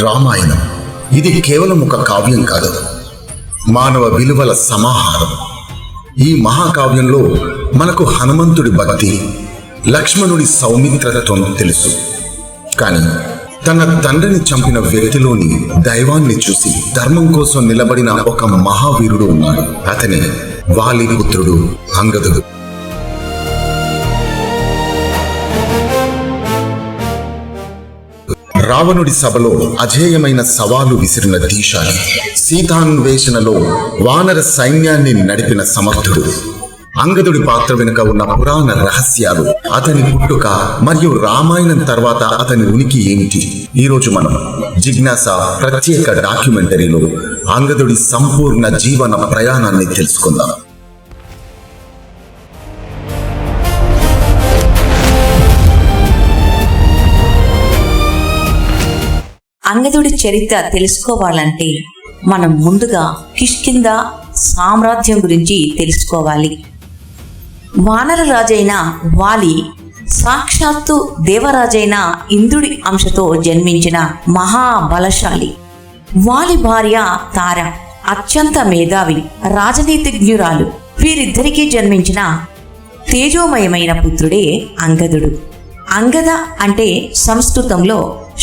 రామాయణం ఇది కేవలం ఒక కావ్యం కాదు, మానవ విలువల సమాహారం. ఈ మహాకావ్యంలో మనకు హనుమంతుడి భక్తి, లక్ష్మణుడి సౌమిత్రత్వం తెలుసు. కానీ తన తండ్రిని చంపిన వ్యక్తిలోని దైవాన్ని చూసి ధర్మం కోసం నిలబడిన ఒక మహావీరుడు ఉన్నాడు. అతనే వాలి పుత్రుడు అంగదుడు. రావణుడి సభలో అజేయమైన సవాలు విసిరిన దీశాలి, సీతాన్వేషణలో వానర సైన్యాన్ని నడిపిన సమర్థుడు. అంగదుడి పాత్ర వెనుక ఉన్న పురాణ రహస్యాలు, అతని పుట్టుక మరియు రామాయణం తర్వాత అతని ఉనికి ఏమిటి, ఈరోజు మనం జిజ్ఞాస ప్రత్యేక డాక్యుమెంటరీలో అంగదుడి సంపూర్ణ జీవన ప్రయాణాన్ని తెలుసుకుందాం. అంగదుడి చరిత్ర తెలుసుకోవాలంటే మనం ముందుగా కిష్కింధ సామ్రాజ్యం గురించి తెలుసుకోవాలి. వానర రాజైన వాలి సాక్షాత్తు దేవరాజైన ఇంద్రుడి అంశతో జన్మించిన మహాబలశాలి. వాలి భార్య తార అత్యంత మేధావి, రాజనీతిజ్ఞురాలు. వీరిద్దరికీ జన్మించిన తేజోమయమైన పుత్రుడే అంగదుడు. అంగద అంటే సంస్కృతంలో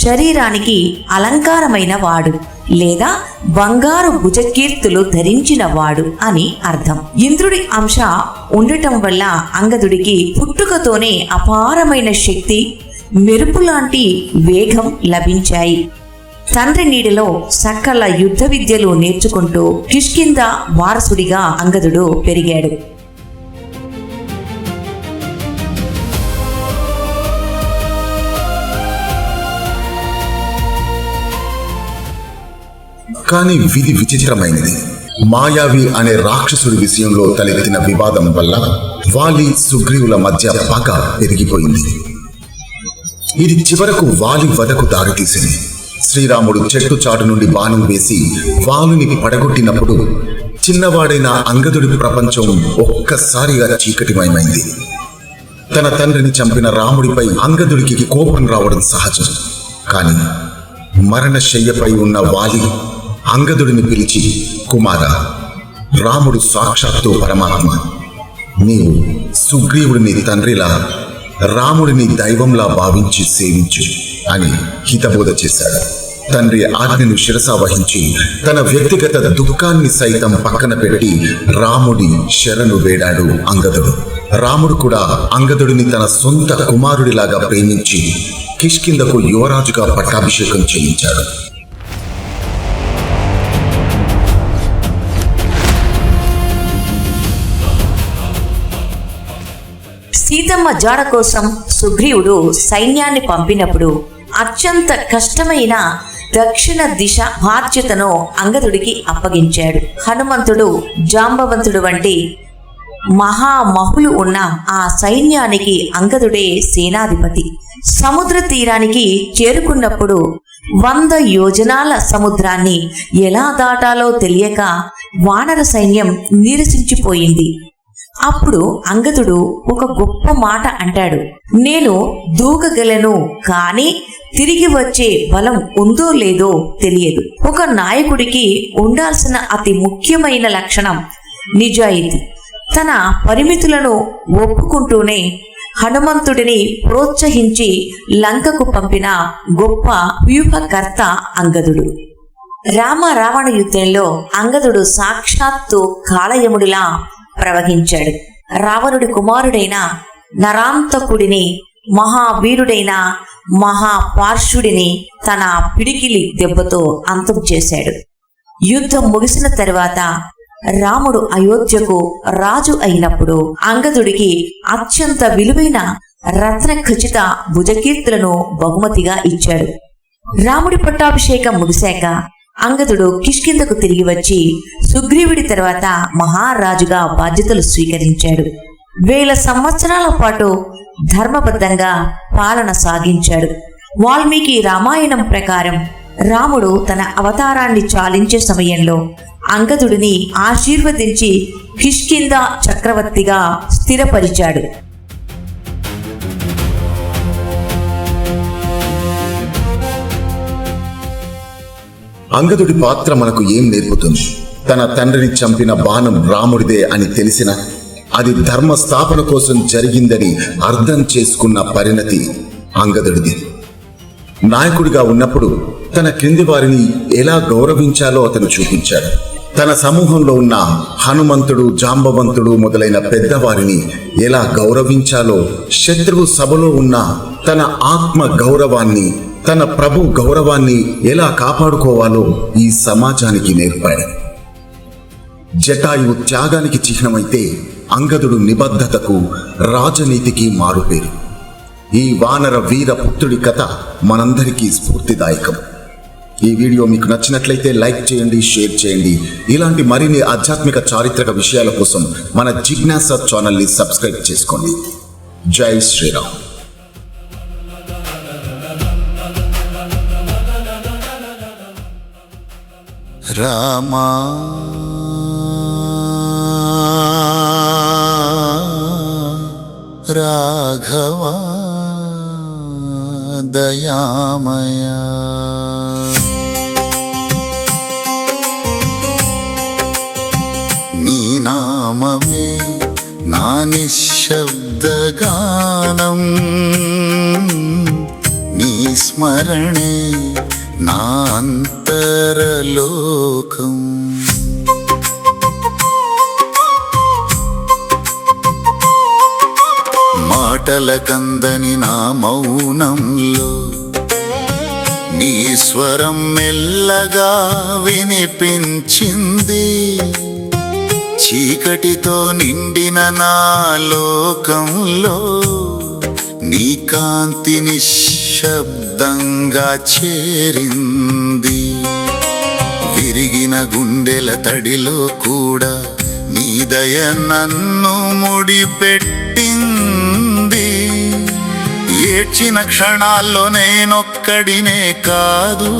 శరీరానికి అలంకారమైన వాడు లేదా బంగారు భుజకీర్తులు ధరించిన వాడు అని అర్థం. ఇంద్రుడి అంశ ఉండటం వల్ల అంగదుడికి పుట్టుకతోనే అపారమైన శక్తి, మెరుపులాంటి వేగం లభించాయి. తండ్రి నీడలో సకల యుద్ధ విద్యలు నేర్చుకుంటూ కిష్కింధ వారసుడిగా అంగదుడు పెరిగాడు. కానీ విధి విచిత్రమైనది. మాయావి అనే రాక్షసుడి విషయంలో తలెత్తిన వివాదం వల్ల వాలి సుగ్రీవుల మధ్య పగ పెరిగిపోయింది. ఇది చివరకు వాలి వధకు దారితీసింది. శ్రీరాముడు చెట్టు చాటు నుండి బాణం వేసి వాలుని పడగొట్టినప్పుడు చిన్నవాడైన అంగదుడి ప్రపంచం ఒక్కసారిగా చీకటిమయమైంది. తన తండ్రిని చంపిన రాముడిపై అంగదుడికి కోపం రావడం సహజం. కానీ మరణశయ్యపై ఉన్న వాలి అంగదుడిని పిలిచి, కుమారా, రాముడు సాక్షాత్తు పరమాత్మ. నీవు సుగ్రీవుడిని తండ్రిలా, రాముడిని దైవంలా భావించి సేవించు అని హితబోధ చేశాడు. తండ్రి ఆజ్ఞను శిరసావహించి తన వ్యక్తిగత దుఃఖాన్ని సైతం పక్కన పెట్టి రాముడి శరణు వేడాడు అంగదుడు. రాముడు కూడా అంగదుడిని తన సొంత కుమారుడిలాగా ప్రేమించి కిష్కింధకు యువరాజుగా పట్టాభిషేకం చేయించాడు. సీతమ్మ జాడ కోసం సుగ్రీవుడు సైన్యాన్ని పంపినప్పుడు అత్యంత కష్టమైన దక్షిణ దిశ బాధ్యతను అంగదుడికి అప్పగించాడు. హనుమంతుడు, జాంబవంతుడు వంటి మహామహులు ఉన్న ఆ సైన్యానికి అంగదుడే సేనాధిపతి. సముద్ర తీరానికి చేరుకున్నప్పుడు 100 యోజనాల సముద్రాన్ని ఎలా దాటాలో తెలియక వానర సైన్యం నీరసించిపోయింది. అప్పుడు అంగదుడు ఒక గొప్ప మాట అంటాడు. నేను దూకగలను, కానీ తిరిగి వచ్చే బలం ఉందో లేదో తెలియదు. ఒక నాయకుడికి ఉండాల్సిన అతి ముఖ్యమైన లక్షణం నిజాయితీ. తన పరిమితులను ఒప్పుకుంటూనే హనుమంతుడిని ప్రోత్సహించి లంకకు పంపిన గొప్ప వ్యూహకర్త అంగదుడు. రావణ యుద్ధంలో అంగదుడు సాక్షాత్తు కాలయముడిలా ప్రవహించాడు. రావణుడి కుమారుడైన నరాంతకుడిని, మహావీరుడైన మహాపార్షుడిని తన పిడికిలి దెబ్బతో అంతం చేశాడు. యుద్ధం ముగిసిన తరువాత రాముడు అయోధ్యకు రాజు అయినప్పుడు అంగదుడికి అత్యంత విలువైన రత్న ఖచిత భుజకీర్తులను బహుమతిగా ఇచ్చాడు. రాముడి పట్టాభిషేకం ముగిశాక అంగదుడు కిష్కింధకు తిరిగి వచ్చి సుగ్రీవుడి తర్వాత మహారాజుగా బాధ్యతలు స్వీకరించాడు. 1000 సంవత్సరాల పాటు ధర్మబద్ధంగా పాలన సాగించాడు. వాల్మీకి రామాయణం ప్రకారం రాముడు తన అవతారాన్ని చాలించే సమయంలో అంగదుడిని ఆశీర్వదించి కిష్కింధ చక్రవర్తిగా స్థిరపరిచాడు. అంగదుడి పాత్ర మనకు ఏం నేర్పుతుంది? తన తండ్రిని చంపిన బాణం రాముడిదే అని తెలిసిన అది ధర్మ స్థాపన కోసం జరిగిందని అర్థం చేసుకున్న పరిణతి అంగదుడిది. నాయకుడిగా ఉన్నప్పుడు తన క్రింది వారిని ఎలా గౌరవించాలో అతను చూపించాడు. తన సమూహంలో ఉన్న హనుమంతుడు, జాంబవంతుడు మొదలైన పెద్దవారిని ఎలా గౌరవించాలో, శత్రువు సభలో ఉన్న తన ఆత్మ గౌరవాన్ని, తన ప్రభు గౌరవాన్ని ఎలా కాపాడుకోవాలో ఈ సమాజానికి నేర్పాడు. జటాయువు త్యాగానికి చిహ్నమైతే అంగదుడు నిబద్ధతకు, రాజనీతికి మారుపేరు. ఈ వానర వీర పుత్రుడి కథ మనందరికీ స్ఫూర్తిదాయకం. ఈ వీడియో మీకు నచ్చినట్లయితే లైక్ చేయండి, షేర్ చేయండి. ఇలాంటి మరిన్ని ఆధ్యాత్మిక చారిత్రక విషయాల కోసం మన జిజ్ఞాస ఛానల్ని సబ్స్క్రైబ్ చేసుకోండి. జై శ్రీరామ్. రామా రాఘవా దయామయా నీ నామమే నా నిశ్శబ్దగానం, నీ స్మరణే నా అంతరలోకం. మాటల కందని నా మౌనంలో నీ స్వరం మెల్లగా వినిపించింది. చీకటితో నిండిన నా లోకంలో నీ కాంతి నిశ్శబ్దంగా చేరింది. విరిగిన గుండెల తడిలో కూడా నీ దయ నన్ను ముడిపెట్టింది. ఏడ్చిన క్షణాల్లో నేనొక్కడినే కాదు,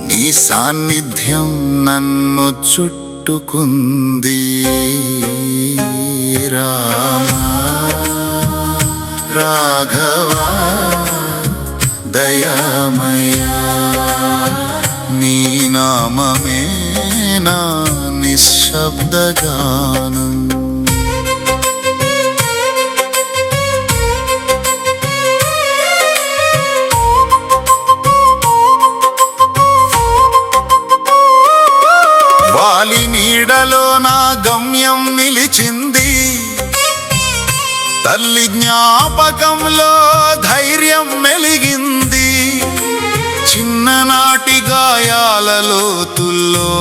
నీ సాన్నిధ్యం నన్ను చుట్టుకుంది. రామా రాఘవా దయామయా నీ నామమే నా నిశ్శబ్దగానం. వాలి నీడలో నా గమ్యం నిలిచింది. తల్లి జ్ఞాపకంలో ధైర్యం మెలిగింది. చిన్ననాటి గాయాల లోతుల్లో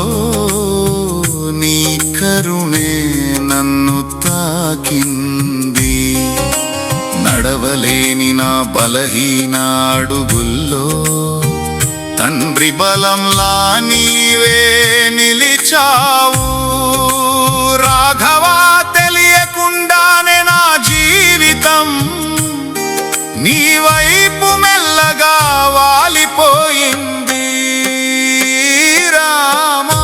నీ కరుణే నన్ను తాకింది. నడవలేని నా బలహీన అడుగుల్లో తండ్రి బలంలా నీవే నిలిచావు. రాఘవా తెలియకుండానే నా జీవితం నీ వైపు మెల్లగా వాలిపోయింది. రామా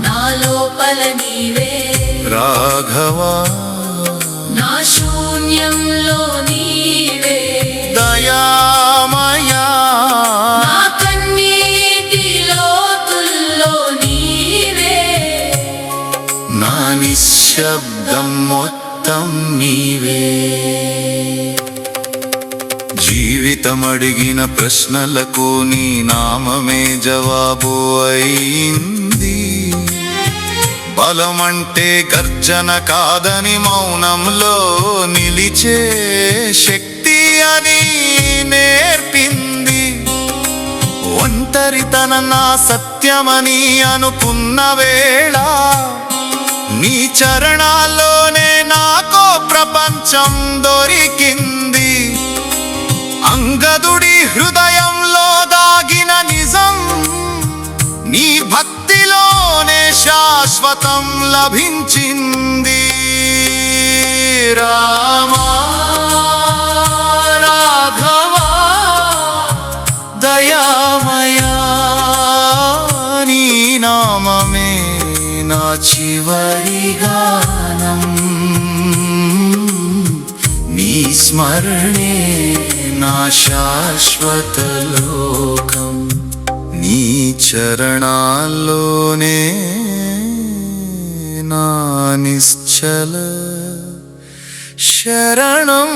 నా లోపల నీవే, రాఘవా నా శూన్యంలో నీవే, దయామయా నా కన్నీటి లోతుల్లో నీవే, నా నిశ్శబ్దం మొత్తం నీవే. జీవితం అడిగిన ప్రశ్నలకు నీ నామమే జవాబు అయింది. బలమంటే గర్జన కాదని మౌనంలో నిలిచే శక్తి అని నేర్పింది. ఒంటరితన నా సత్యమని అనుకున్న వేళ నీ చరణాల్లోనే నాకో ప్రపంచం దొరికింది. అంగదుడి హృదయంలో దాగిన నిజం నీ భక్తిలోనే శాశ్వతం లభించింది. రామా రాఘవా దయామయా నీ నామమే నా చివరి గానం. నీ స్మరణే నా శాశ్వత లోకం. నీ నీ చరణాల్లోనే నా నిశ్చల శరణం